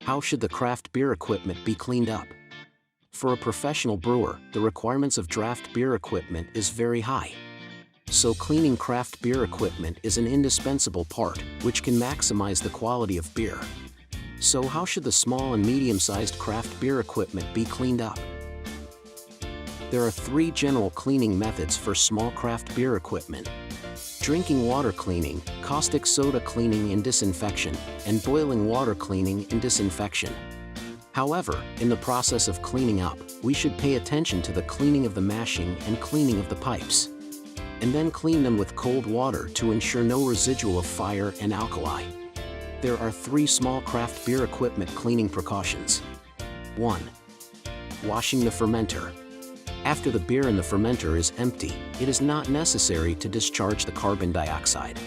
How should the craft beer equipment be cleaned up? For a professional brewer, the requirements of draft beer equipment is very high. So cleaning craft beer equipment is an indispensable part, which can maximize the quality of beer. So how should the small and medium-sized craft beer equipment be cleaned up? There are 3 general cleaning methods for small craft beer equipment: drinking water cleaning, caustic soda cleaning and disinfection, and boiling water cleaning and disinfection. However, in the process of cleaning up, we should pay attention to the cleaning of the mashing and cleaning of the pipes, and then clean them with cold water to ensure no residual of fire and alkali. There are 3 small craft beer equipment cleaning precautions. 1. Washing the fermenter. After the beer in the fermenter is empty, it is not necessary to discharge the carbon dioxide.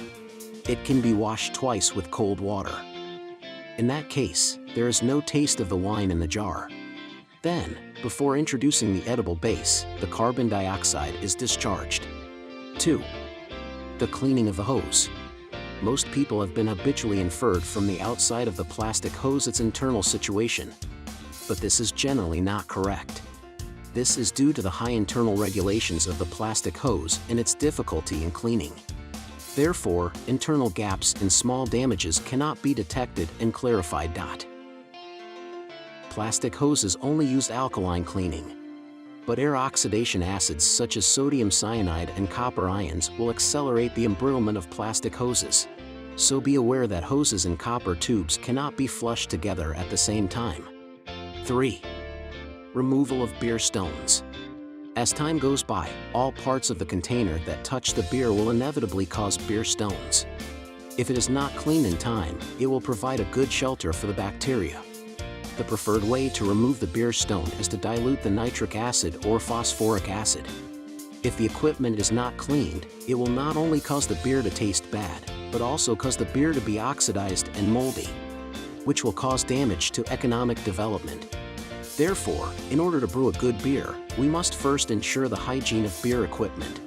It can be washed twice with cold water. In that case, there is no taste of the wine in the jar. Then, before introducing the edible base, the carbon dioxide is discharged. 2. The cleaning of the hose. Most people have been habitually inferred from the outside of the plastic hose its internal situation. But this is generally not correct. This is due to the high internal regulations of the plastic hose and its difficulty in cleaning. Therefore, internal gaps and small damages cannot be detected and clarified. Plastic hoses only use alkaline cleaning. But air oxidation acids such as sodium cyanide and copper ions will accelerate the embrittlement of plastic hoses. So be aware that hoses and copper tubes cannot be flushed together at the same time. 3. Removal of beer stones. As time goes by, all parts of the container that touch the beer will inevitably cause beer stones. If it is not cleaned in time, it will provide a good shelter for the bacteria. The preferred way to remove the beer stone is to dilute the nitric acid or phosphoric acid. If the equipment is not cleaned, it will not only cause the beer to taste bad, but also cause the beer to be oxidized and moldy, which will cause damage to economic development. Therefore, in order to brew a good beer, we must first ensure the hygiene of beer equipment.